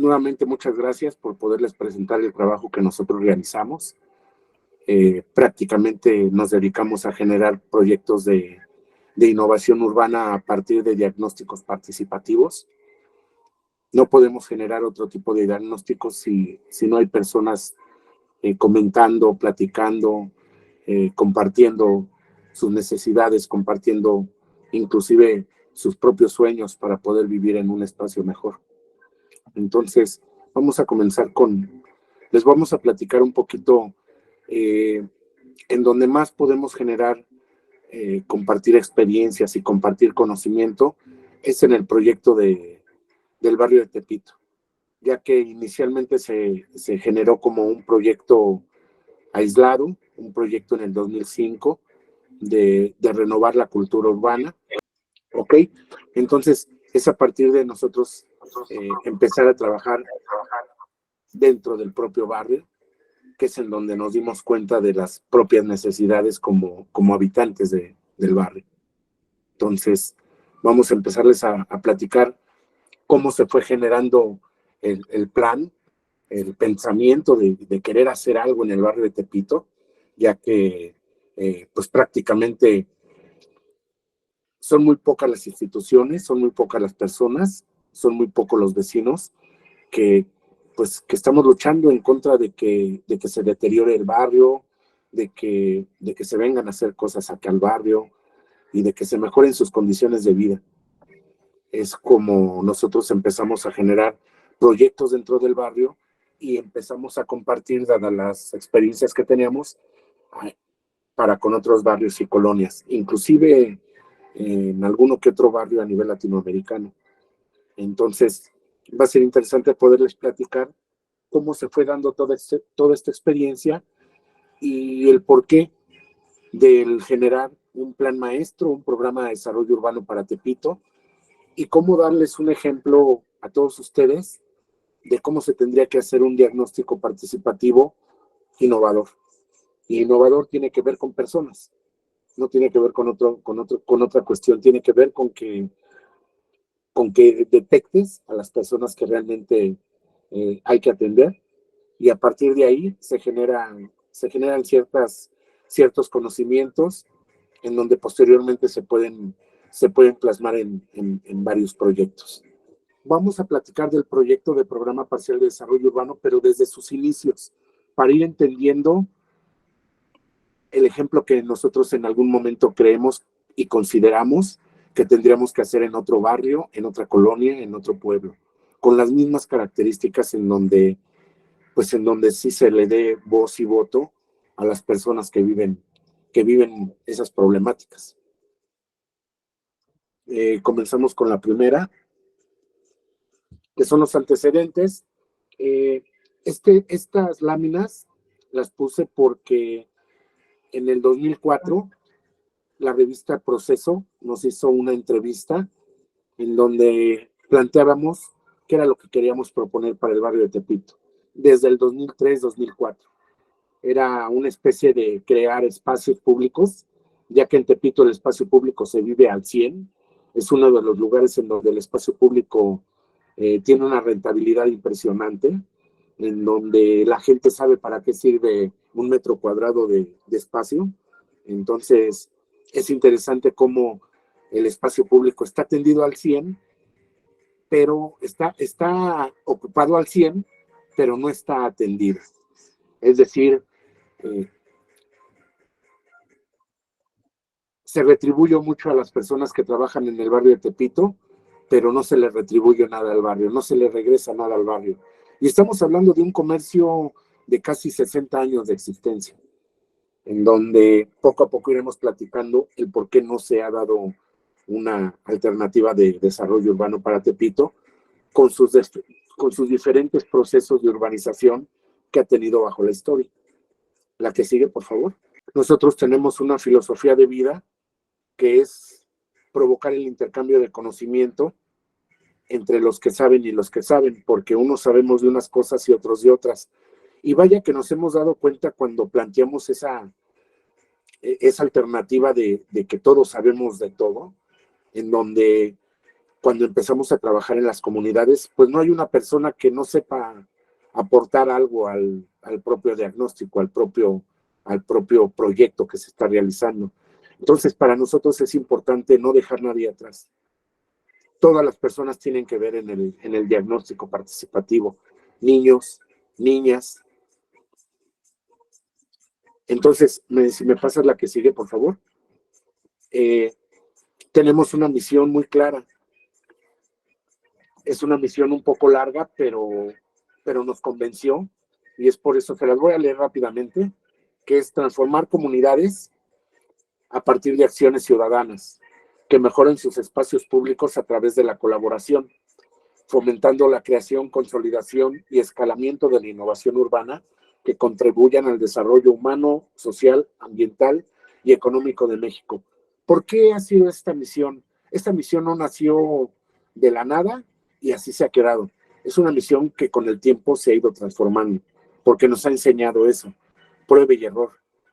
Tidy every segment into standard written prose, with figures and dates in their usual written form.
Nuevamente, muchas gracias por poderles presentar el trabajo que nosotros realizamos. Prácticamente nos dedicamos a generar proyectos de innovación urbana a partir de diagnósticos participativos. No podemos generar otro tipo de diagnósticos si no hay personas comentando, platicando, compartiendo sus necesidades, compartiendo inclusive sus propios sueños para poder vivir en un espacio mejor. Entonces, vamos a comenzar les vamos a platicar un poquito en donde más podemos generar, compartir experiencias y compartir conocimiento, es en el proyecto del barrio de Tepito, ya que inicialmente se generó como un proyecto aislado, un proyecto en el 2005 de renovar la cultura urbana, ¿ok? Entonces, es a partir de nosotros empezar a trabajar dentro del propio barrio, que es en donde nos dimos cuenta de las propias necesidades como habitantes del barrio. Entonces, vamos a empezarles a platicar cómo se fue generando el plan, el pensamiento de querer hacer algo en el barrio de Tepito, ya que pues prácticamente son muy pocas las instituciones, son muy pocas las personas, son muy pocos los vecinos que estamos luchando en contra de que se deteriore el barrio, de que se vengan a hacer cosas acá al barrio y de que se mejoren sus condiciones de vida. Es como nosotros empezamos a generar proyectos dentro del barrio y empezamos a compartir, dadas las experiencias que teníamos, para con otros barrios y colonias, inclusive en alguno que otro barrio a nivel latinoamericano. Entonces, va a ser interesante poderles platicar cómo se fue dando toda esta experiencia y el porqué del generar un plan maestro, un programa de desarrollo urbano para Tepito, y cómo darles un ejemplo a todos ustedes de cómo se tendría que hacer un diagnóstico participativo innovador. Y innovador tiene que ver con personas, no tiene que ver con otra cuestión, tiene que ver con que detectes a las personas que realmente hay que atender, y a partir de ahí se generan ciertos conocimientos en donde posteriormente se pueden plasmar en varios proyectos. Vamos a platicar del proyecto de Programa Parcial de Desarrollo Urbano, pero desde sus inicios, para ir entendiendo el ejemplo que nosotros en algún momento creemos y consideramos que tendríamos que hacer en otro barrio, en otra colonia, en otro pueblo, con las mismas características en donde sí se le dé voz y voto a las personas que viven esas problemáticas. Comenzamos con la primera, que son los antecedentes. Estas láminas las puse porque en el 2004 la revista Proceso nos hizo una entrevista en donde planteábamos qué era lo que queríamos proponer para el barrio de Tepito desde el 2003-2004. Era una especie de crear espacios públicos, ya que en Tepito el espacio público se vive al 100. Es uno de los lugares en donde el espacio público tiene una rentabilidad impresionante, en donde la gente sabe para qué sirve un metro cuadrado de espacio. Entonces, es interesante cómo el espacio público está atendido al 100, pero está ocupado al 100, pero no está atendido. Es decir, se retribuye mucho a las personas que trabajan en el barrio de Tepito, pero no se les retribuye nada al barrio, no se les regresa nada al barrio. Y estamos hablando de un comercio de casi 60 años de existencia, en donde poco a poco iremos platicando el por qué no se ha dado una alternativa de desarrollo urbano para Tepito, con sus diferentes procesos de urbanización que ha tenido bajo la historia. La que sigue, por favor. Nosotros tenemos una filosofía de vida que es provocar el intercambio de conocimiento entre los que saben y los que saben, porque unos sabemos de unas cosas y otros de otras. Y vaya que nos hemos dado cuenta cuando planteamos esa alternativa de que todos sabemos de todo, en donde cuando empezamos a trabajar en las comunidades, pues no hay una persona que no sepa aportar algo al propio diagnóstico, al propio proyecto que se está realizando. Entonces, para nosotros es importante no dejar nadie atrás. Todas las personas tienen que ver en el diagnóstico participativo. Niños, niñas. Entonces, si me pasas la que sigue, por favor. Tenemos una misión muy clara. Es una misión un poco larga, pero nos convenció, y es por eso que las voy a leer rápidamente, que es transformar comunidades a partir de acciones ciudadanas que mejoren sus espacios públicos a través de la colaboración, fomentando la creación, consolidación y escalamiento de la innovación urbana que contribuyan al desarrollo humano, social, ambiental y económico de México. ¿Por qué ha sido esta misión? Esta misión no nació de la nada y así se ha quedado. Es una misión que con el tiempo se ha ido transformando, porque nos ha enseñado eso, prueba y error.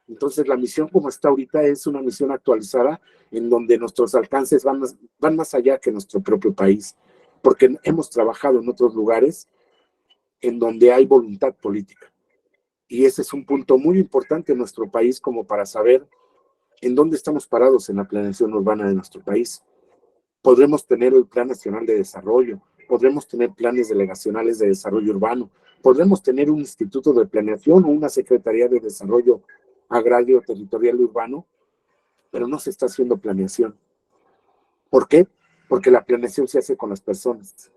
Entonces la misión como está ahorita es una misión actualizada en donde nuestros alcances van más allá que nuestro propio país, porque hemos trabajado en otros lugares en donde hay voluntad política. Y ese es un punto muy importante en nuestro país como para saber en dónde estamos parados en la planeación urbana de nuestro país. Podremos tener el Plan Nacional de Desarrollo, podremos tener planes delegacionales de desarrollo urbano, podremos tener un instituto de planeación o una Secretaría de Desarrollo Agrario, Territorial y Urbano, pero no se está haciendo planeación. ¿Por qué? Porque la planeación se hace con las personas.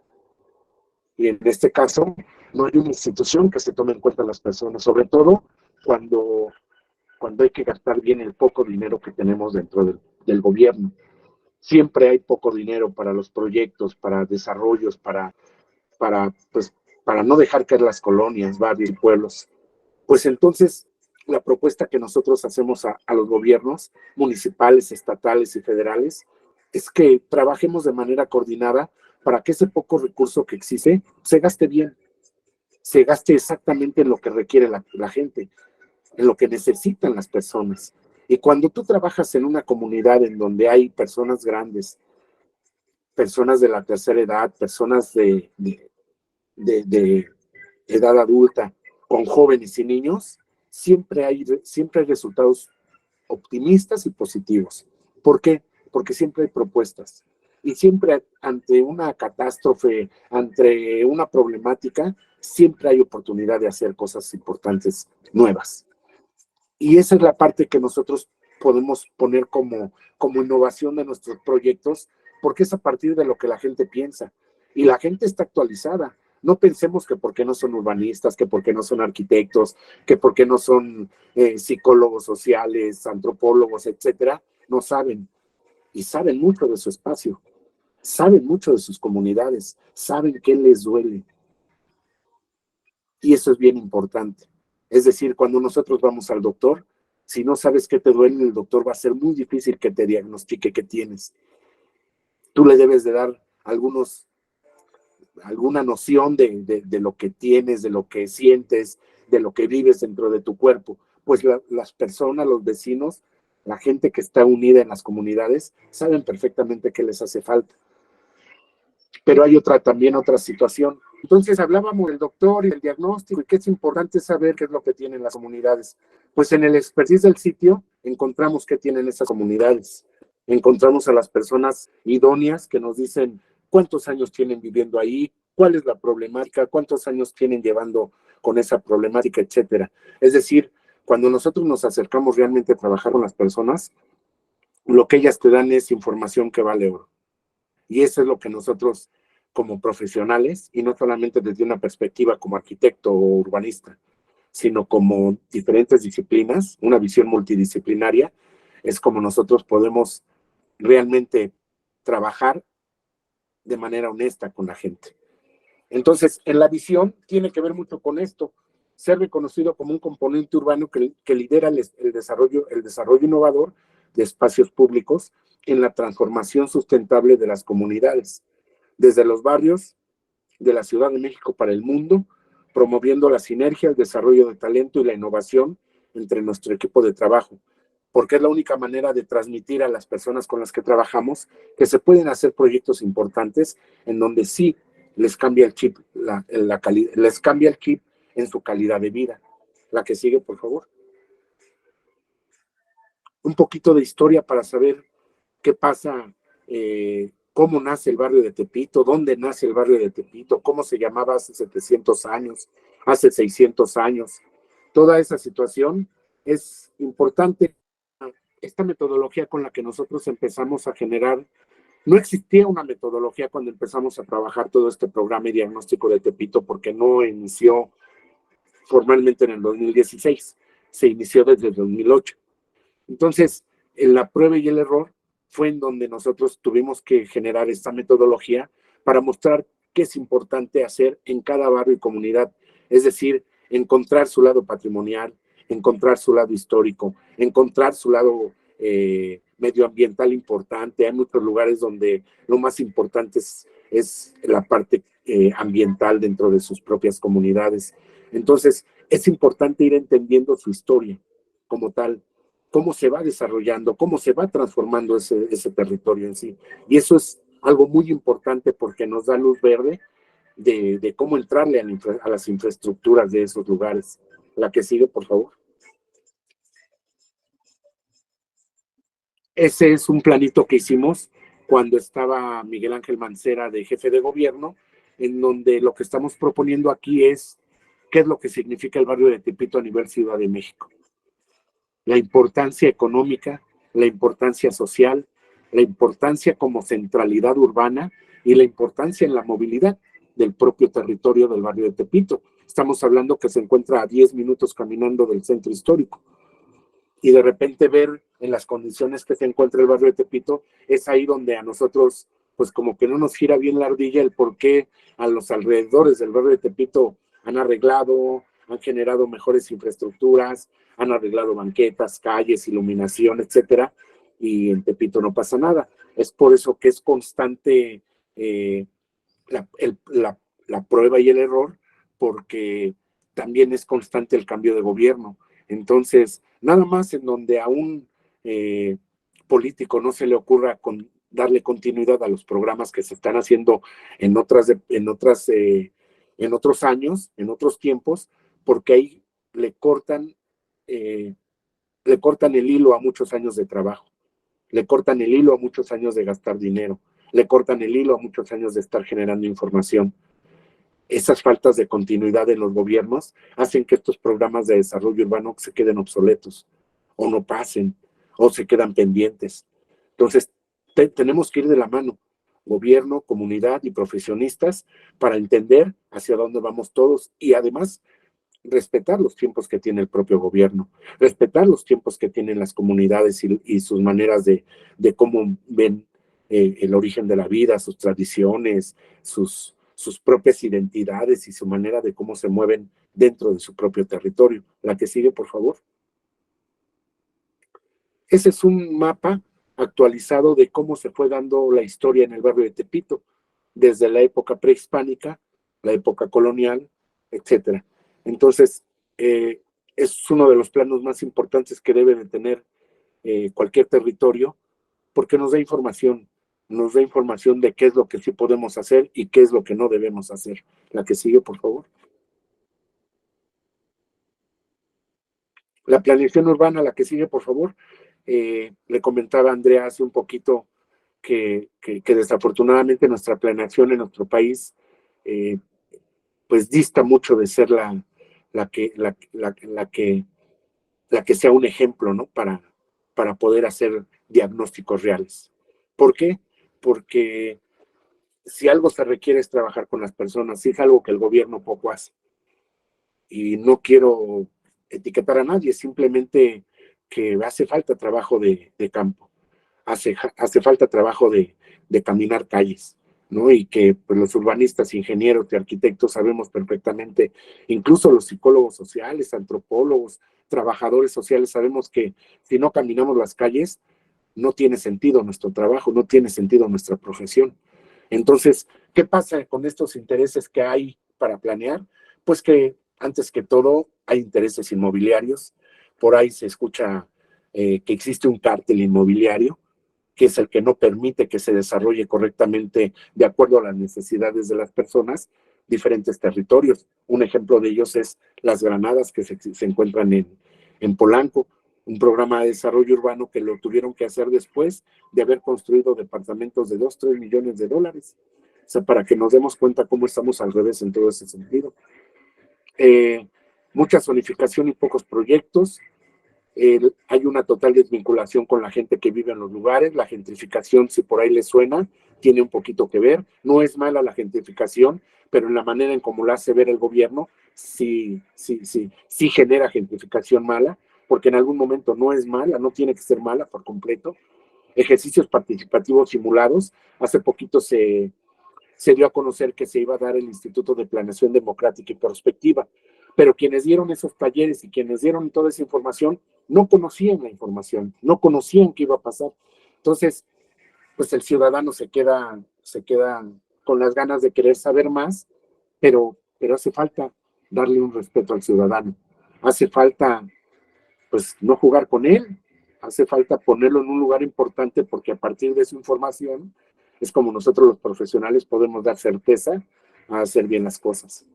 Y en este caso, no hay una institución que se tome en cuenta a las personas, sobre todo cuando hay que gastar bien el poco dinero que tenemos dentro del gobierno. Siempre hay poco dinero para los proyectos, para desarrollos, para no dejar caer las colonias, barrios y pueblos. Pues entonces, la propuesta que nosotros hacemos a los gobiernos municipales, estatales y federales es que trabajemos de manera coordinada para que ese poco recurso que existe se gaste bien, se gaste exactamente en lo que requiere la gente, en lo que necesitan las personas. Y cuando tú trabajas en una comunidad en donde hay personas grandes, personas de la tercera edad, personas de edad adulta, con jóvenes y niños, siempre hay resultados optimistas y positivos. ¿Por qué? Porque siempre hay propuestas. Y siempre ante una catástrofe, ante una problemática, siempre hay oportunidad de hacer cosas importantes, nuevas. Y esa es la parte que nosotros podemos poner como innovación de nuestros proyectos, porque es a partir de lo que la gente piensa. Y la gente está actualizada. No pensemos que porque no son urbanistas, que porque no son arquitectos, que porque no son psicólogos sociales, antropólogos, etcétera, no saben. Y saben mucho de su espacio, saben mucho de sus comunidades, saben qué les duele. Y eso es bien importante. Es decir, cuando nosotros vamos al doctor, si no sabes qué te duele, el doctor va a ser muy difícil que te diagnostique qué tienes. Tú le debes de dar alguna noción de lo que tienes, de lo que sientes, de lo que vives dentro de tu cuerpo. Pues las personas, los vecinos, la gente que está unida en las comunidades, saben perfectamente qué les hace falta. Pero hay también otra situación. Entonces hablábamos del doctor y del diagnóstico y que es importante saber qué es lo que tienen las comunidades. Pues en el expertise del sitio encontramos qué tienen esas comunidades. Encontramos a las personas idóneas que nos dicen cuántos años tienen viviendo ahí, cuál es la problemática, cuántos años tienen llevando con esa problemática, etcétera. Es decir, cuando nosotros nos acercamos realmente a trabajar con las personas, lo que ellas te dan es información que vale oro. Y eso es lo que nosotros como profesionales, y no solamente desde una perspectiva como arquitecto o urbanista, sino como diferentes disciplinas, una visión multidisciplinaria, es como nosotros podemos realmente trabajar de manera honesta con la gente. Entonces, en la visión tiene que ver mucho con esto, ser reconocido como un componente urbano que lidera el desarrollo innovador de espacios públicos en la transformación sustentable de las comunidades, desde los barrios de la Ciudad de México para el mundo, promoviendo la sinergia, el desarrollo de talento y la innovación entre nuestro equipo de trabajo. porque es la única manera de transmitir a las personas con las que trabajamos que se pueden hacer proyectos importantes en donde sí les cambia el chip, les cambia el chip en su calidad de vida. La que sigue, por favor. Un poquito de historia para saber qué pasa, cómo nace el barrio de Tepito, dónde nace el barrio de Tepito, cómo se llamaba hace 700 años, hace 600 años. Toda esa situación es importante. Esta metodología con la que nosotros empezamos a generar, no existía una metodología cuando empezamos a trabajar todo este programa y diagnóstico de Tepito, porque no inició formalmente en el 2016, se inició desde el 2008. Entonces, en la prueba y el error fue en donde nosotros tuvimos que generar esta metodología para mostrar qué es importante hacer en cada barrio y comunidad, es decir, encontrar su lado patrimonial, encontrar su lado histórico, encontrar su lado medioambiental importante. Hay muchos lugares donde lo más importante es la parte ambiental dentro de sus propias comunidades. Entonces, es importante ir entendiendo su historia como tal, cómo se va desarrollando, cómo se va transformando ese territorio en sí. Y eso es algo muy importante porque nos da luz verde de cómo entrarle a las infraestructuras de esos lugares. La que sigue, por favor. Ese es un planito que hicimos cuando estaba Miguel Ángel Mancera de jefe de gobierno, en donde lo que estamos proponiendo aquí es qué es lo que significa el barrio de Tepito a nivel Ciudad de México. La importancia económica, la importancia social, la importancia como centralidad urbana y la importancia en la movilidad del propio territorio del barrio de Tepito. Estamos hablando que se encuentra a 10 minutos caminando del centro histórico. Y de repente ver en las condiciones que se encuentra el barrio de Tepito, es ahí donde a nosotros, pues como que no nos gira bien la ardilla el por qué a los alrededores del barrio de Tepito han arreglado, han generado mejores infraestructuras, han arreglado banquetas, calles, iluminación, etcétera, y en Tepito no pasa nada. Es por eso que es constante la prueba y el error, porque también es constante el cambio de gobierno. Entonces, nada más en donde a un político no se le ocurra darle continuidad a los programas que se están haciendo en otros años, en otros tiempos, porque ahí le cortan el hilo a muchos años de trabajo, le cortan el hilo a muchos años de gastar dinero, le cortan el hilo a muchos años de estar generando información. Esas faltas de continuidad en los gobiernos hacen que estos programas de desarrollo urbano se queden obsoletos, o no pasen, o se quedan pendientes. Entonces, tenemos que ir de la mano, gobierno, comunidad y profesionistas, para entender hacia dónde vamos todos y además respetar los tiempos que tiene el propio gobierno, respetar los tiempos que tienen las comunidades y sus maneras de cómo ven el origen de la vida, sus tradiciones, sus propias identidades y su manera de cómo se mueven dentro de su propio territorio. La que sigue, por favor. Ese es un mapa actualizado de cómo se fue dando la historia en el barrio de Tepito, desde la época prehispánica, la época colonial, etcétera. Entonces, es uno de los planos más importantes que debe de tener cualquier territorio, porque nos da información de qué es lo que sí podemos hacer y qué es lo que no debemos hacer. La que sigue, por favor. La planeación urbana, la que sigue, por favor. Le comentaba a Andrea hace un poquito que desafortunadamente nuestra planeación en nuestro país pues dista mucho de ser la que sea un ejemplo, ¿no? Para poder hacer diagnósticos reales. ¿Por qué? Porque si algo se requiere es trabajar con las personas, si es algo que el gobierno poco hace. Y no quiero etiquetar a nadie, simplemente que hace falta trabajo de campo, hace falta trabajo de caminar calles, ¿no? Y que pues, los urbanistas, ingenieros y arquitectos sabemos perfectamente, incluso los psicólogos sociales, antropólogos, trabajadores sociales, sabemos que si no caminamos las calles, no tiene sentido nuestro trabajo, no tiene sentido nuestra profesión. Entonces, ¿qué pasa con estos intereses que hay para planear? Pues que antes que todo hay intereses inmobiliarios, por ahí se escucha que existe un cártel inmobiliario, que es el que no permite que se desarrolle correctamente de acuerdo a las necesidades de las personas, diferentes territorios. Un ejemplo de ellos es Las Granadas, que se encuentran en Polanco, un programa de desarrollo urbano que lo tuvieron que hacer después de haber construido departamentos de 2, 3 millones de dólares. O sea, para que nos demos cuenta cómo estamos al revés en todo ese sentido. Mucha zonificación y pocos proyectos. Hay una total desvinculación con la gente que vive en los lugares. La gentrificación, si por ahí les suena, tiene un poquito que ver. No es mala la gentrificación, pero en la manera en cómo la hace ver el gobierno, sí genera gentrificación mala, porque en algún momento no es mala, no tiene que ser mala por completo. Ejercicios participativos simulados. Hace poquito se dio a conocer que se iba a dar el Instituto de Planeación Democrática y Prospectiva, pero quienes dieron esos talleres y quienes dieron toda esa información no conocían la información, no conocían qué iba a pasar. Entonces, pues el ciudadano se queda con las ganas de querer saber más, pero hace falta darle un respeto al ciudadano. Hace falta, pues, no jugar con él, hace falta ponerlo en un lugar importante, porque a partir de su información es como nosotros los profesionales podemos dar certeza a hacer bien las cosas.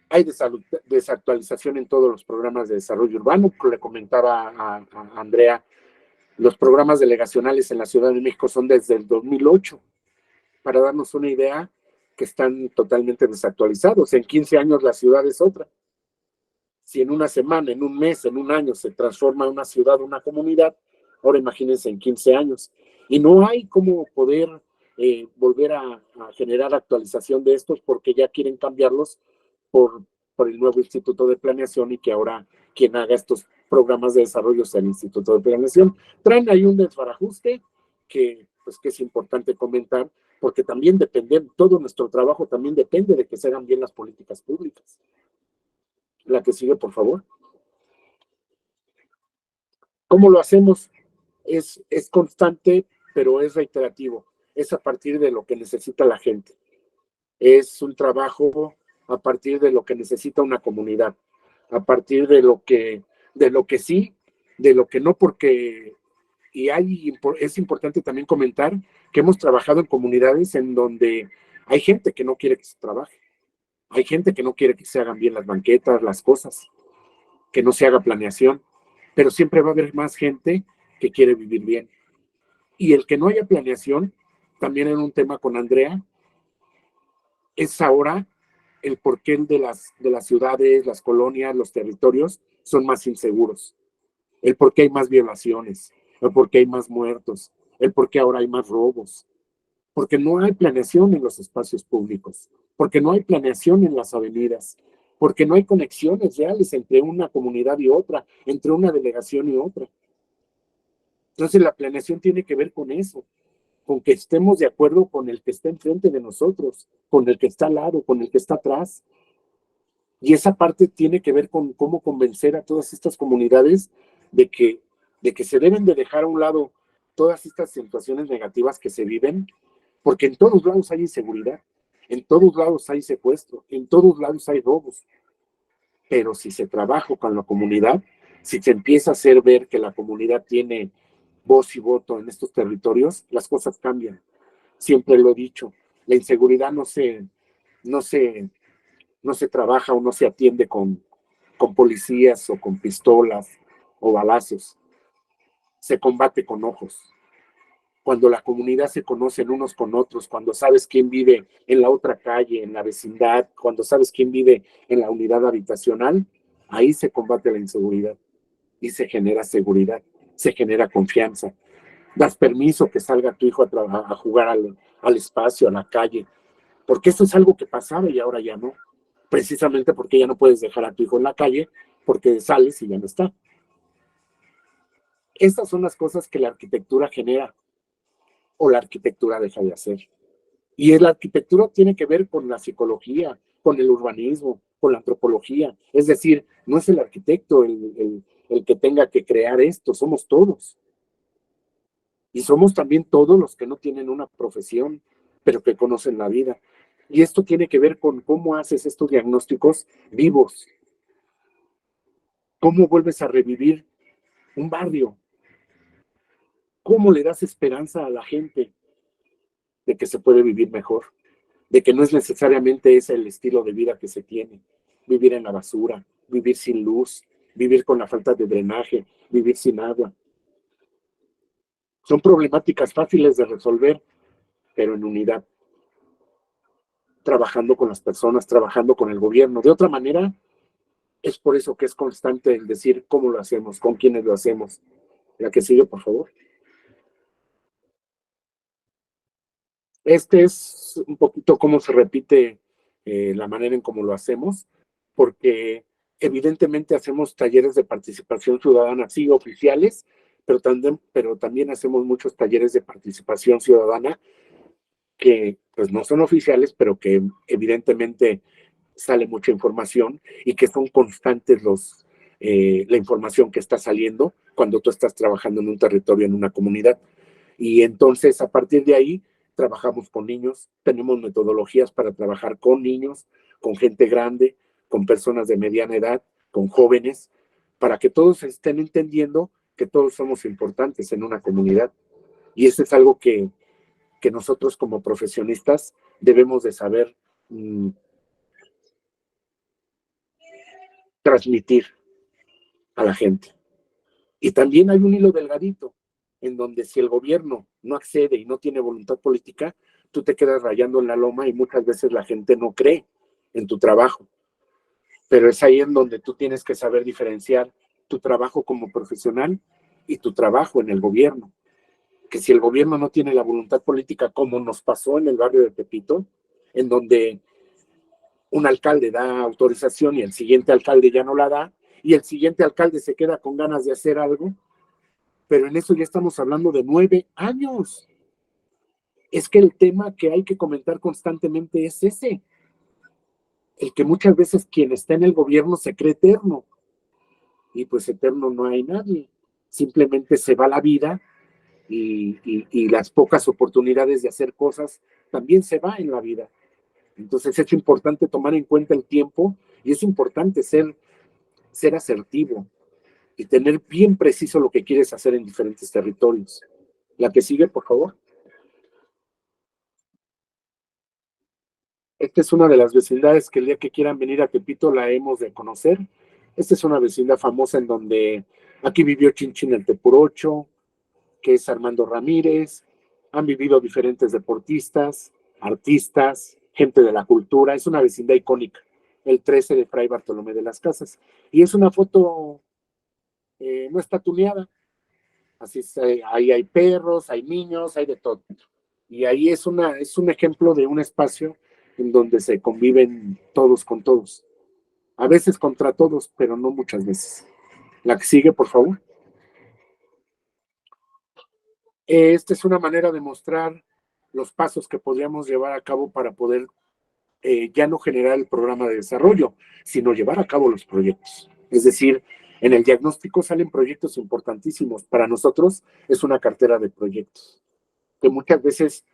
Hay desactualización en todos los programas de desarrollo urbano. Le comentaba a Andrea, los programas delegacionales en la Ciudad de México son desde el 2008, para darnos una idea que están totalmente desactualizados. En 15 años la ciudad es otra. Si en una semana, en un mes, en un año se transforma una ciudad, una comunidad, ahora imagínense en 15 años. Y no hay cómo poder volver a generar actualización de estos, porque ya quieren cambiarlos por el nuevo Instituto de Planeación, y que ahora quien haga estos programas de desarrollo sea el Instituto de Planeación. Traen ahí un desbarajuste que es importante comentar, porque también todo nuestro trabajo también depende de que se hagan bien las políticas públicas. La que sigue, por favor. ¿Cómo lo hacemos? Es constante, pero es reiterativo. Es a partir de lo que necesita la gente. Es un trabajo a partir de lo que necesita una comunidad, a partir de lo que sí, de lo que no, porque es importante también comentar que hemos trabajado en comunidades en donde hay gente que no quiere que se trabaje, hay gente que no quiere que se hagan bien las banquetas, las cosas, que no se haga planeación, pero siempre va a haber más gente que quiere vivir bien. Y el que no haya planeación, también en un tema con Andrea, es ahora el porqué de las ciudades, las colonias, los territorios son más inseguros, el por qué hay más violaciones, el por qué hay más muertos, el por qué ahora hay más robos, porque no hay planeación en los espacios públicos, porque no hay planeación en las avenidas, porque no hay conexiones reales entre una comunidad y otra, entre una delegación y otra. Entonces la planeación tiene que ver con eso, con que estemos de acuerdo con el que está enfrente de nosotros, con el que está al lado, con el que está atrás. Y esa parte tiene que ver con cómo convencer a todas estas comunidades de que se deben de dejar a un lado todas estas situaciones negativas que se viven, porque en todos lados hay inseguridad, en todos lados hay secuestro, en todos lados hay robos. Pero si se trabaja con la comunidad, si se empieza a hacer ver que la comunidad tiene voz y voto en estos territorios, las cosas cambian. Siempre lo he dicho, la inseguridad no se trabaja o no se atiende con policías o con pistolas o balazos. Se combate con ojos. Cuando la comunidad se conoce unos con otros, cuando sabes quién vive en la otra calle, en la vecindad, cuando sabes quién vive en la unidad habitacional, ahí se combate la inseguridad y se genera seguridad, se genera confianza. Das permiso que salga tu hijo a jugar al espacio, a la calle, porque eso es algo que pasaba y ahora ya no. Precisamente porque ya no puedes dejar a tu hijo en la calle, porque sales y ya no está. Estas son las cosas que la arquitectura genera o la arquitectura deja de hacer. Y la arquitectura tiene que ver con la psicología, con el urbanismo, con la antropología. Es decir, no es el arquitecto el que tenga que crear esto, somos todos. Y somos también todos los que no tienen una profesión, pero que conocen la vida. Y esto tiene que ver con cómo haces estos diagnósticos vivos. ¿Cómo vuelves a revivir un barrio? ¿Cómo le das esperanza a la gente de que se puede vivir mejor? De que no es necesariamente ese el estilo de vida que se tiene. Vivir en la basura, vivir sin luz, vivir con la falta de drenaje, vivir sin agua. Son problemáticas fáciles de resolver, pero en unidad, trabajando con las personas, trabajando con el gobierno. De otra manera, es por eso que es constante el decir cómo lo hacemos, con quiénes lo hacemos. La que sigue, por favor. Este es un poquito cómo se repite la manera en cómo lo hacemos, porque evidentemente hacemos talleres de participación ciudadana, sí, oficiales, pero también hacemos muchos talleres de participación ciudadana que pues no son oficiales, pero que evidentemente sale mucha información y que son constantes la información que está saliendo cuando tú estás trabajando en un territorio, en una comunidad. Y entonces, a partir de ahí, trabajamos con niños, tenemos metodologías para trabajar con niños, con gente grande, con personas de mediana edad, con jóvenes, para que todos estén entendiendo que todos somos importantes en una comunidad. Y eso es algo que nosotros como profesionistas debemos de saber transmitir a la gente. Y también hay un hilo delgadito, en donde si el gobierno no accede y no tiene voluntad política, tú te quedas rayando en la loma y muchas veces la gente no cree en tu trabajo. Pero es ahí en donde tú tienes que saber diferenciar tu trabajo como profesional y tu trabajo en el gobierno. Que si el gobierno no tiene la voluntad política, como nos pasó en el barrio de Tepito, en donde un alcalde da autorización y el siguiente alcalde ya no la da, y el siguiente alcalde se queda con ganas de hacer algo, pero en eso ya estamos hablando de 9 años. Es que el tema que hay que comentar constantemente es ese, el que muchas veces quien está en el gobierno se cree eterno, y pues eterno no hay nadie, simplemente se va la vida y las pocas oportunidades de hacer cosas también se va en la vida. Entonces es importante tomar en cuenta el tiempo y es importante ser asertivo y tener bien preciso lo que quieres hacer en diferentes territorios. La que sigue, por favor. Esta es una de las vecindades que el día que quieran venir a Tepito la hemos de conocer. Esta es una vecindad famosa en donde aquí vivió Chinchín el Tepurocho, que es Armando Ramírez. Han vivido diferentes deportistas, artistas, gente de la cultura. Es una vecindad icónica, el 13 de Fray Bartolomé de las Casas. Y es una foto no está tuneada. Así es, ahí hay perros, hay niños, hay de todo. Y ahí es un ejemplo de un espacio en donde se conviven todos con todos. A veces contra todos, pero no muchas veces. La que sigue, por favor. Esta es una manera de mostrar los pasos que podríamos llevar a cabo para poder ya no generar el programa de desarrollo, sino llevar a cabo los proyectos. Es decir, en el diagnóstico salen proyectos importantísimos. Para nosotros es una cartera de proyectos, que muchas veces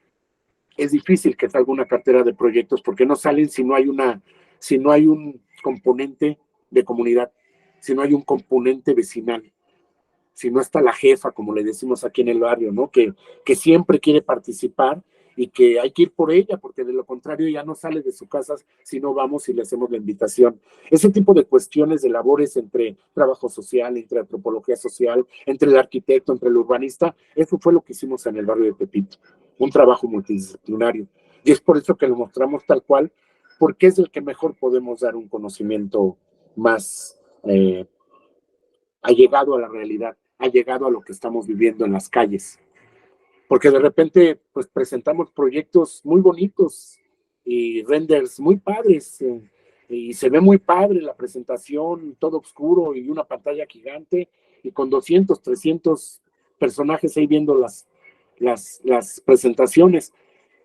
es difícil que salga una cartera de proyectos porque no salen si no hay un componente de comunidad, si no hay un componente vecinal, si no está la jefa, como le decimos aquí en el barrio, ¿no? Que siempre quiere participar y que hay que ir por ella, porque de lo contrario ya no sale de su casa si no vamos y le hacemos la invitación. Ese tipo de cuestiones de labores entre trabajo social, entre antropología social, entre el arquitecto, entre el urbanista, eso fue lo que hicimos en el barrio de Tepito, un trabajo multidisciplinario. Y es por eso que lo mostramos tal cual, porque es el que mejor podemos dar un conocimiento más allegado a la realidad, allegado a lo que estamos viviendo en las calles. Porque de repente, pues presentamos proyectos muy bonitos y renders muy padres, y se ve muy padre la presentación, todo oscuro y una pantalla gigante, y con 200, 300 personajes ahí viendo las presentaciones,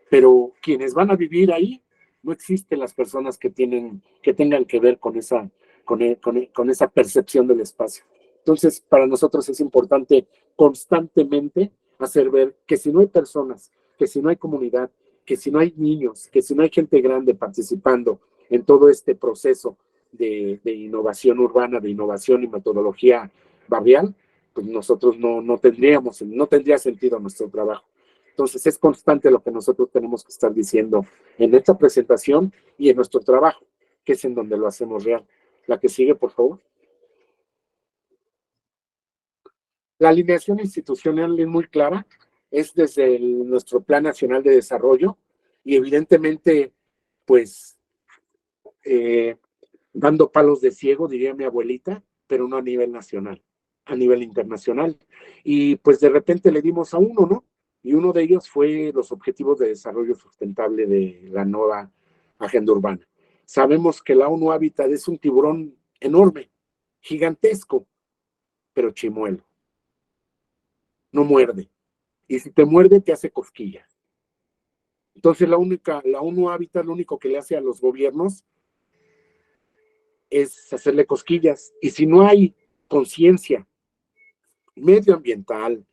pero quienes van a vivir ahí, no existen las personas que tengan que ver con esa percepción del espacio. Entonces, para nosotros es importante constantemente hacer ver que si no hay personas, que si no hay comunidad, que si no hay niños, que si no hay gente grande participando en todo este proceso de innovación urbana, de innovación y metodología barrial, pues nosotros no tendría sentido nuestro trabajo. Entonces es constante lo que nosotros tenemos que estar diciendo en esta presentación y en nuestro trabajo, que es en donde lo hacemos real. La que sigue, por favor. La alineación institucional es muy clara, es desde nuestro Plan Nacional de Desarrollo y evidentemente, pues, dando palos de ciego, diría mi abuelita, pero no a nivel nacional, a nivel internacional. Y pues de repente le dimos a uno, ¿no? Y uno de ellos fue los Objetivos de Desarrollo Sustentable de la nueva Agenda Urbana. Sabemos que la ONU Habitat es un tiburón enorme, gigantesco, pero chimuelo. No muerde. Y si te muerde, te hace cosquillas. Entonces la ONU Habitat lo único que le hace a los gobiernos es hacerle cosquillas. Y si no hay conciencia medioambiental,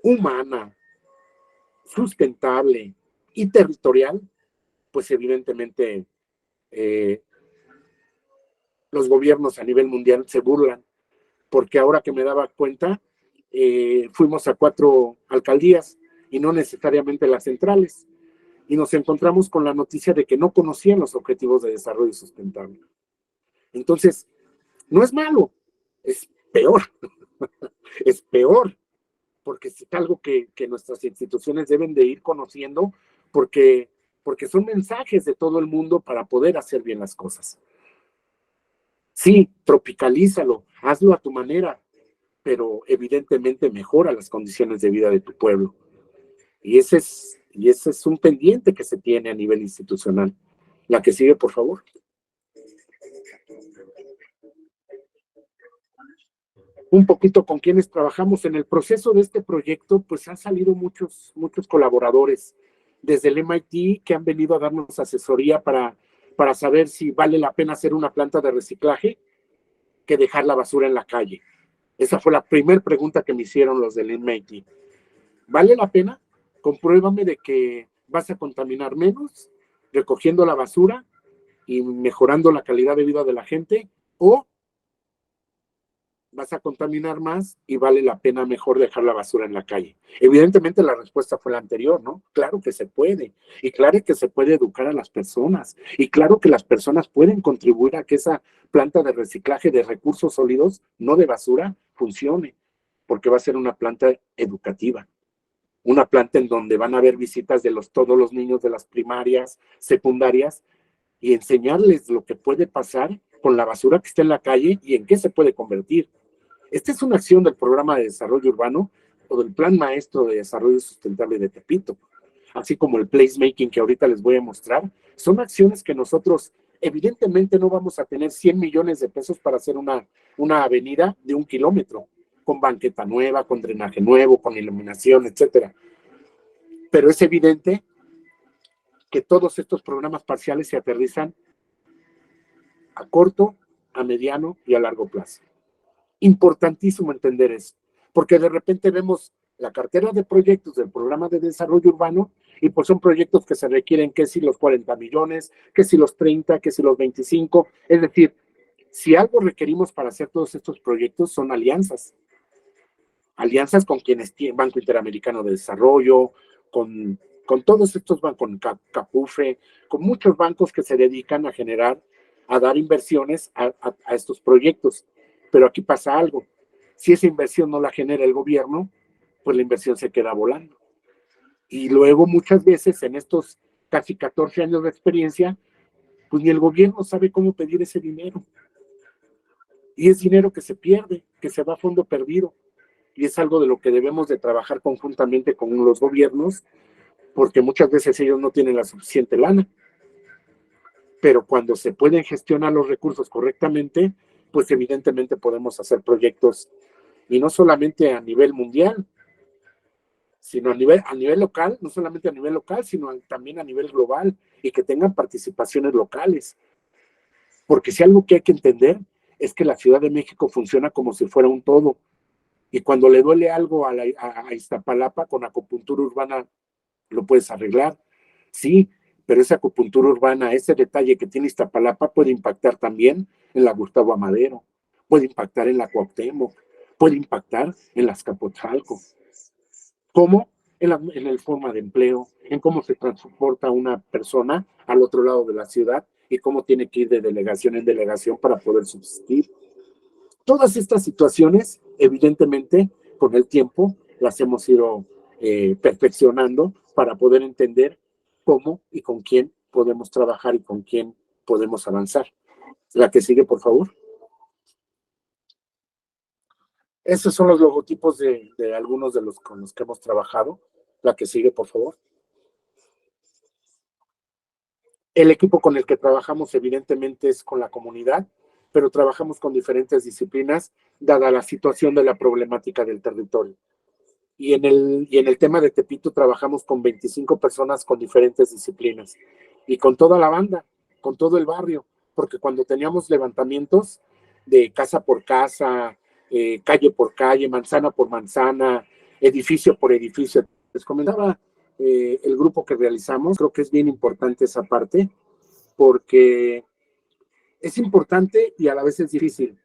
humana, sustentable y territorial, pues evidentemente los gobiernos a nivel mundial se burlan, porque ahora que me daba cuenta, fuimos a 4 alcaldías y no necesariamente las centrales, y nos encontramos con la noticia de que no conocían los objetivos de desarrollo sustentable. Entonces, no es malo, es peor, es peor, porque es algo que nuestras instituciones deben de ir conociendo, porque son mensajes de todo el mundo para poder hacer bien las cosas. Sí, tropicalízalo, hazlo a tu manera, pero evidentemente mejora las condiciones de vida de tu pueblo. Y ese es un pendiente que se tiene a nivel institucional. La que sigue, por favor. Un poquito con quienes trabajamos en el proceso de este proyecto, pues han salido muchos colaboradores desde el MIT que han venido a darnos asesoría para saber si vale la pena hacer una planta de reciclaje que dejar la basura en la calle. Esa fue la primera pregunta que me hicieron los del MIT. ¿Vale la pena? Compruébame de que vas a contaminar menos recogiendo la basura y mejorando la calidad de vida de la gente, o vas a contaminar más y vale la pena mejor dejar la basura en la calle. Evidentemente la respuesta fue la anterior, ¿no? Claro que se puede, y claro que se puede educar a las personas, y claro que las personas pueden contribuir a que esa planta de reciclaje de recursos sólidos, no de basura, funcione, porque va a ser una planta educativa, una planta en donde van a haber visitas de todos los niños de las primarias, secundarias, y enseñarles lo que puede pasar con la basura que está en la calle y en qué se puede convertir. Esta es una acción del Programa de Desarrollo Urbano o del Plan Maestro de Desarrollo Sustentable de Tepito, así como el placemaking que ahorita les voy a mostrar. Son acciones que nosotros evidentemente no vamos a tener 100 millones de pesos para hacer una avenida de 1 kilómetro, con banqueta nueva, con drenaje nuevo, con iluminación, etcétera. Pero es evidente que todos estos programas parciales se aterrizan a corto, a mediano y a largo plazo. Importantísimo entender eso, porque de repente vemos la cartera de proyectos del Programa de Desarrollo Urbano y pues son proyectos que se requieren que si los 40 millones, que si los 30, que si los 25, es decir, si algo requerimos para hacer todos estos proyectos son alianzas con quienes tienen Banco Interamericano de Desarrollo, con todos estos bancos, con Capufe, con muchos bancos que se dedican a dar inversiones a estos proyectos. Pero aquí pasa algo, si esa inversión no la genera el gobierno, pues la inversión se queda volando. Y luego muchas veces en estos casi 14 años de experiencia, pues ni el gobierno sabe cómo pedir ese dinero. Y es dinero que se pierde, que se va a fondo perdido. Y es algo de lo que debemos de trabajar conjuntamente con los gobiernos, porque muchas veces ellos no tienen la suficiente lana. Pero cuando se pueden gestionar los recursos correctamente, pues evidentemente podemos hacer proyectos, y no solamente a nivel mundial, sino a nivel local, no solamente a nivel local, sino también a nivel global, y que tengan participaciones locales. Porque si algo que hay que entender es que la Ciudad de México funciona como si fuera un todo, y cuando le duele algo a Iztapalapa, con acupuntura urbana lo puedes arreglar, sí, pero esa acupuntura urbana, ese detalle que tiene Iztapalapa puede impactar también en la Gustavo Amadero, puede impactar en la Cuauhtémoc, puede impactar en la Azcapotzalco. ¿Cómo? En el forma de empleo, en cómo se transporta una persona al otro lado de la ciudad y cómo tiene que ir de delegación en delegación para poder subsistir. Todas estas situaciones, evidentemente, con el tiempo, las hemos ido perfeccionando para poder entender cómo y con quién podemos trabajar y con quién podemos avanzar. La que sigue, por favor. Esos son los logotipos de algunos de los con los que hemos trabajado. La que sigue, por favor. El equipo con el que trabajamos, evidentemente, es con la comunidad, pero trabajamos con diferentes disciplinas, dada la situación de la problemática del territorio. Y en el tema de Tepito trabajamos con 25 personas con diferentes disciplinas y con toda la banda, con todo el barrio, porque cuando teníamos levantamientos de casa por casa, calle por calle, manzana por manzana, edificio por edificio, les comentaba el grupo que realizamos, creo que es bien importante esa parte, porque es importante y a la vez es difícil,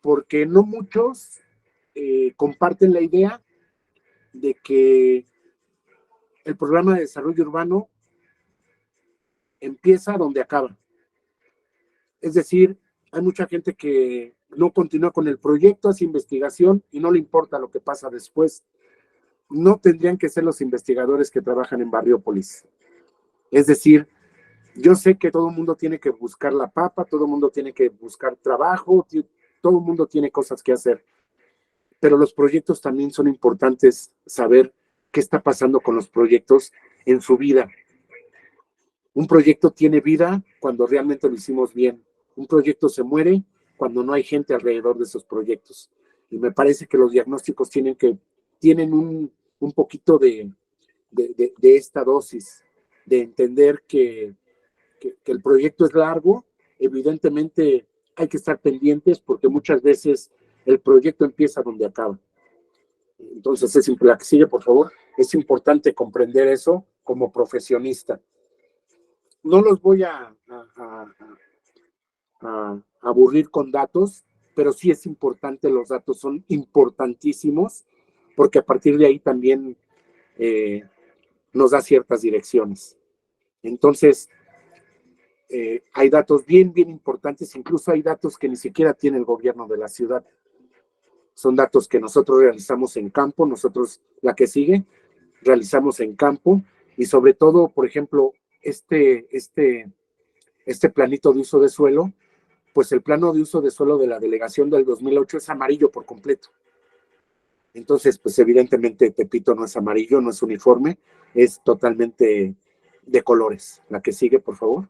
porque no muchos comparten la idea de que el programa de desarrollo urbano empieza donde acaba. Es decir, hay mucha gente que no continúa con el proyecto, hace investigación y no le importa lo que pasa después. No tendrían que ser los investigadores que trabajan en Barriópolis. Es decir, yo sé que todo el mundo tiene que buscar la papa, todo el mundo tiene que buscar trabajo, todo el mundo tiene cosas que hacer, pero los proyectos también son importantes saber qué está pasando con los proyectos en su vida. Un proyecto tiene vida cuando realmente lo hicimos bien. Un proyecto se muere cuando no hay gente alrededor de esos proyectos. Y me parece que los diagnósticos tienen un poquito de esta dosis, de entender que el proyecto es largo. Evidentemente hay que estar pendientes porque muchas veces el proyecto empieza donde acaba. Entonces, la que sigue, por favor. Es importante comprender eso como profesionista. No los voy a aburrir con datos, pero sí es importante, los datos son importantísimos, porque a partir de ahí también nos da ciertas direcciones. Entonces, hay datos bien importantes, incluso hay datos que ni siquiera tiene el gobierno de la ciudad. Son datos que nosotros realizamos en campo, la que sigue, realizamos en campo, y sobre todo, por ejemplo, este planito de uso de suelo, pues el plano de uso de suelo de la delegación del 2008 es amarillo por completo. Entonces, pues evidentemente Tepito no es amarillo, no es uniforme, es totalmente de colores. La que sigue, por favor.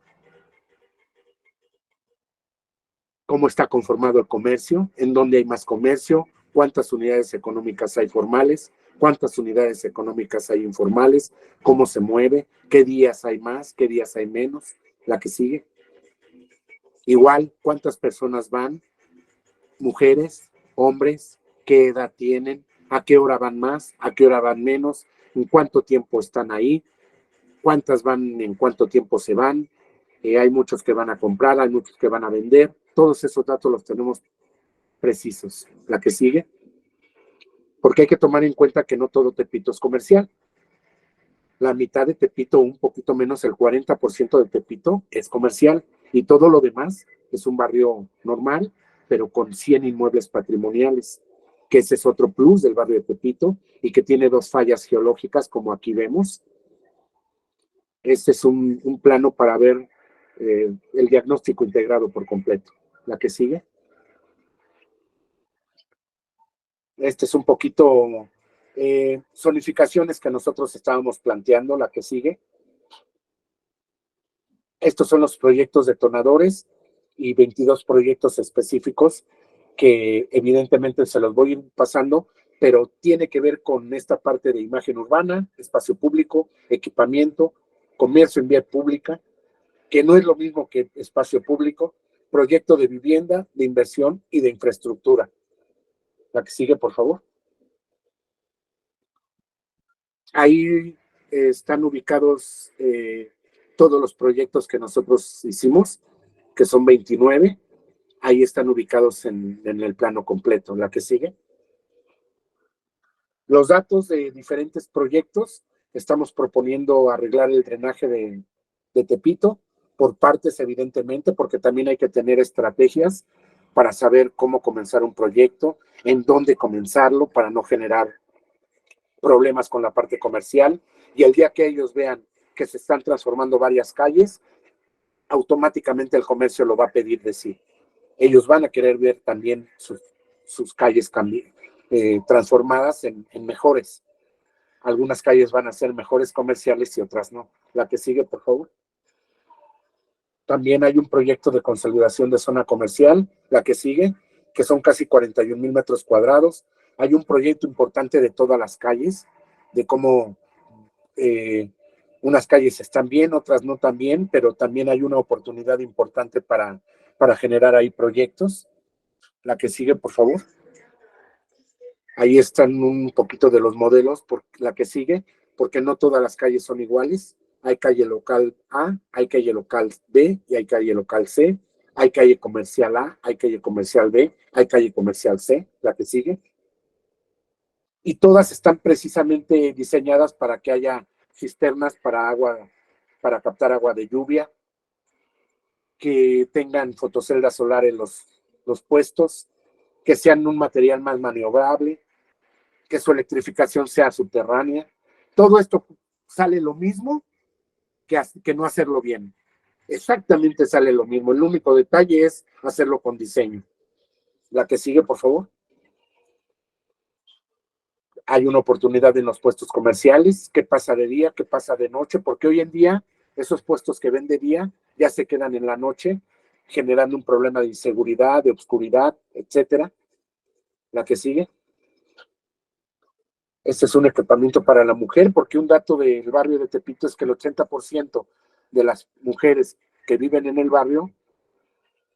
¿Cómo está conformado el comercio? ¿En dónde hay más comercio? ¿Cuántas unidades económicas hay formales? ¿Cuántas unidades económicas hay informales? ¿Cómo se mueve? ¿Qué días hay más? ¿Qué días hay menos? La que sigue. Igual, ¿cuántas personas van? Mujeres, hombres, ¿qué edad tienen? ¿A qué hora van más? ¿A qué hora van menos? ¿En cuánto tiempo están ahí? ¿Cuántas van? ¿En cuánto tiempo se van? Hay muchos que van a comprar, hay muchos que van a vender. Todos esos datos los tenemos precisos. La que sigue. Porque hay que tomar en cuenta que no todo Tepito es comercial. La mitad de Tepito, un poquito menos, el 40% de Tepito es comercial y todo lo demás es un barrio normal, pero con 100 inmuebles patrimoniales, que ese es otro plus del barrio de Tepito y que tiene 2 fallas geológicas, como aquí vemos. Este es un plano para ver el diagnóstico integrado por completo. La que sigue. Este es un poquito zonificaciones que nosotros estábamos planteando. La que sigue. Estos son los proyectos detonadores y 22 proyectos específicos que evidentemente se los voy a ir pasando, pero tiene que ver con esta parte de imagen urbana, espacio público, equipamiento, comercio en vía pública, que no es lo mismo que espacio público, proyecto de vivienda, de inversión y de infraestructura. La que sigue, por favor. Ahí están ubicados todos los proyectos que nosotros hicimos, que son 29. ahí están ubicados en el plano completo. La que sigue. Los datos de diferentes proyectos, estamos proponiendo arreglar el drenaje de Tepito, por partes evidentemente, porque también hay que tener estrategias para saber cómo comenzar un proyecto, en dónde comenzarlo para no generar problemas con la parte comercial, y el día que ellos vean que se están transformando varias calles, automáticamente el comercio lo va a pedir de sí. Ellos van a querer ver también sus calles transformadas en mejores. Algunas calles van a ser mejores comerciales y otras no. La que sigue, por favor. También hay un proyecto de consolidación de zona comercial, la que sigue, que son casi 41,000 metros cuadrados. Hay un proyecto importante de todas las calles, de cómo unas calles están bien, otras no tan bien, pero también hay una oportunidad importante para generar ahí proyectos. La que sigue, por favor. Ahí están un poquito de los modelos, por la que sigue, porque no todas las calles son iguales. Hay calle local A, hay calle local B y hay calle local C. Hay calle comercial A, hay calle comercial B, hay calle comercial C, la que sigue. Y todas están precisamente diseñadas para que haya cisternas para agua, para captar agua de lluvia, que tengan fotocelda solar en los puestos, que sean un material más maniobrable, que su electrificación sea subterránea. Todo esto sale lo mismo que no hacerlo bien. Exactamente sale lo mismo. El único detalle es hacerlo con diseño. La que sigue, por favor. Hay una oportunidad en los puestos comerciales. ¿Qué pasa de día? ¿Qué pasa de noche? Porque hoy en día esos puestos que ven de día ya se quedan en la noche, generando un problema de inseguridad, de obscuridad, etcétera. La que sigue. Este es un equipamiento para la mujer, porque un dato del barrio de Tepito es que el 80% de las mujeres que viven en el barrio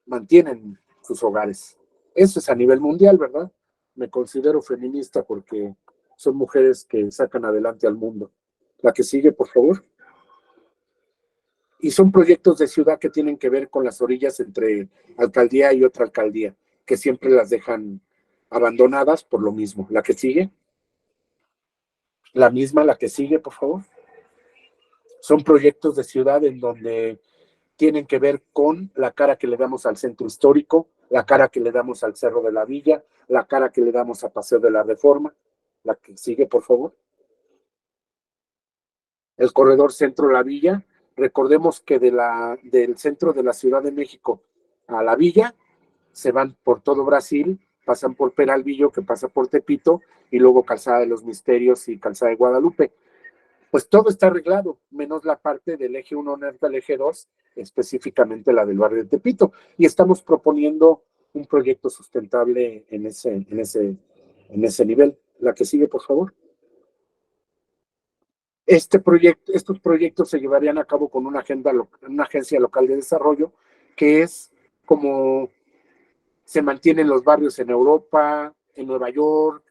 mantienen sus hogares. Eso es a nivel mundial, ¿verdad? Me considero feminista porque son mujeres que sacan adelante al mundo. La que sigue, por favor. Y son proyectos de ciudad que tienen que ver con las orillas entre alcaldía y otra alcaldía, que siempre las dejan abandonadas por lo mismo. La que sigue. La misma, la que sigue, por favor. Son proyectos de ciudad en donde tienen que ver con la cara que le damos al centro histórico, la cara que le damos al Cerro de la Villa, la cara que le damos a Paseo de la Reforma. La que sigue, por favor. El corredor centro-la Villa. Recordemos que del centro de la Ciudad de México a la Villa se van por todo Brasil, pasan por Peralvillo, que pasa por Tepito, y luego Calzada de los Misterios y Calzada de Guadalupe. Pues todo está arreglado, menos la parte del eje 1 norte al eje 2, específicamente la del barrio de Tepito. Y estamos proponiendo un proyecto sustentable en ese nivel. La que sigue, por favor. Estos proyectos se llevarían a cabo con una agencia local de desarrollo, que es como se mantienen los barrios en Europa, en Nueva York,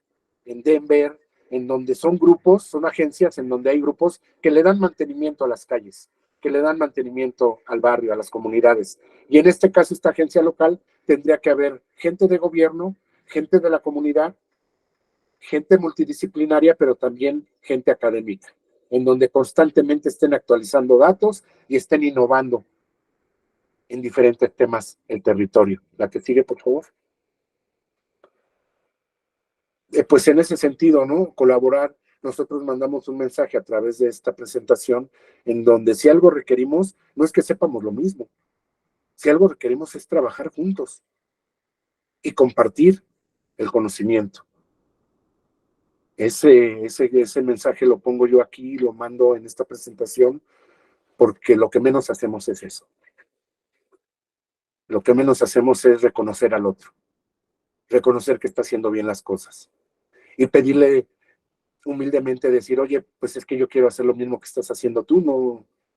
en Denver, en donde son grupos, son agencias en donde hay grupos que le dan mantenimiento a las calles, que le dan mantenimiento al barrio, a las comunidades. Y en este caso, esta agencia local tendría que haber gente de gobierno, gente de la comunidad, gente multidisciplinaria, pero también gente académica, en donde constantemente estén actualizando datos y estén innovando en diferentes temas el territorio. La que sigue, por favor. Pues en ese sentido, ¿no? Colaborar. Nosotros mandamos un mensaje a través de esta presentación en donde si algo requerimos, no es que sepamos lo mismo. Si algo requerimos es trabajar juntos y compartir el conocimiento. Ese mensaje lo pongo yo aquí, lo mando en esta presentación, porque lo que menos hacemos es eso. Lo que menos hacemos es reconocer al otro, reconocer que está haciendo bien las cosas y pedirle humildemente, decir, oye, pues es que yo quiero hacer lo mismo que estás haciendo tú,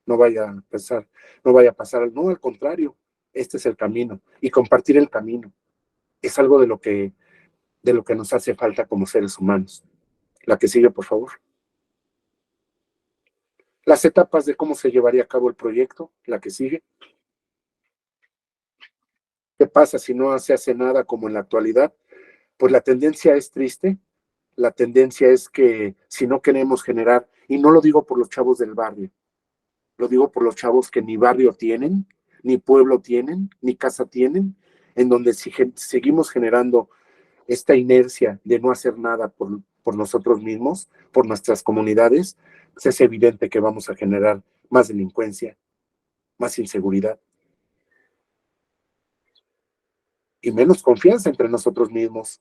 no vaya a pasar, no vaya a pasar, no, al contrario, este es el camino, y compartir el camino es algo de lo que nos hace falta como seres humanos. La que sigue, por favor. Las etapas de cómo se llevaría a cabo el proyecto, la que sigue. ¿Qué pasa si no se hace nada como en la actualidad? Pues la tendencia es triste. La tendencia es que si no queremos generar, y no lo digo por los chavos del barrio, lo digo por los chavos que ni barrio tienen, ni pueblo tienen, ni casa tienen, en donde si seguimos generando esta inercia de no hacer nada por nosotros mismos, por nuestras comunidades, pues es evidente que vamos a generar más delincuencia, más inseguridad y menos confianza entre nosotros mismos.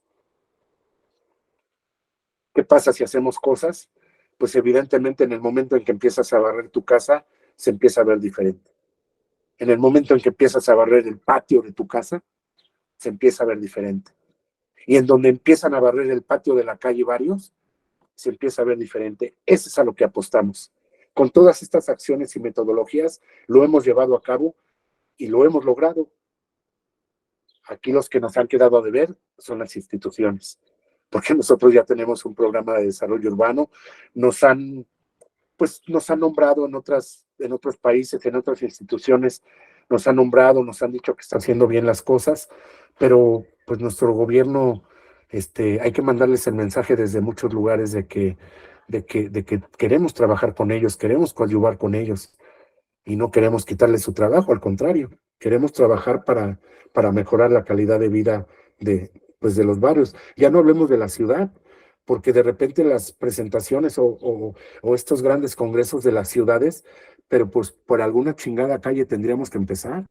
¿Qué pasa si hacemos cosas? Pues evidentemente en el momento en que empiezas a barrer tu casa, se empieza a ver diferente. En el momento en que empiezas a barrer el patio de tu casa, se empieza a ver diferente. Y en donde empiezan a barrer el patio de la calle varios, se empieza a ver diferente. Eso es a lo que apostamos. Con todas estas acciones y metodologías lo hemos llevado a cabo y lo hemos logrado. Aquí los que nos han quedado a deber son las instituciones, porque nosotros ya tenemos un programa de desarrollo urbano, nos han nombrado en otros países, en otras instituciones, nos han nombrado, nos han dicho que están haciendo bien las cosas, pero pues nuestro gobierno, hay que mandarles el mensaje desde muchos lugares de que queremos trabajar con ellos, queremos coadyuvar con ellos y no queremos quitarles su trabajo, al contrario, queremos trabajar para mejorar la calidad de vida de los barrios. Ya no hablemos de la ciudad, porque de repente las presentaciones o estos grandes congresos de las ciudades, pero pues por alguna chingada calle tendríamos que empezar,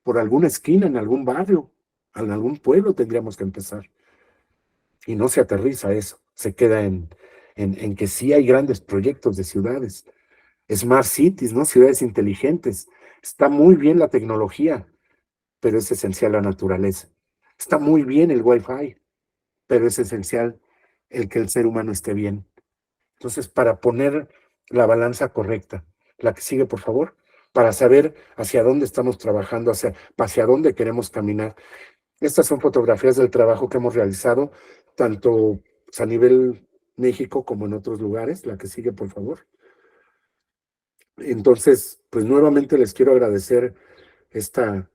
por alguna esquina, en algún barrio, en algún pueblo tendríamos que empezar. Y no se aterriza eso, se queda en que sí hay grandes proyectos de ciudades, smart cities, ¿no? Ciudades inteligentes. Está muy bien la tecnología, pero es esencial la naturaleza. Está muy bien el Wi-Fi, pero es esencial el que el ser humano esté bien. Entonces, para poner la balanza correcta, la que sigue, por favor, para saber hacia dónde estamos trabajando, hacia dónde queremos caminar. Estas son fotografías del trabajo que hemos realizado, tanto a nivel México como en otros lugares. La que sigue, por favor. Entonces, pues nuevamente les quiero agradecer esta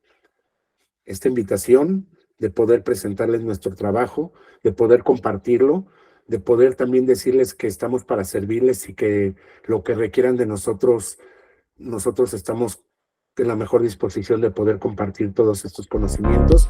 invitación de poder presentarles nuestro trabajo, de poder compartirlo, de poder también decirles que estamos para servirles y que lo que requieran de nosotros estamos en la mejor disposición de poder compartir todos estos conocimientos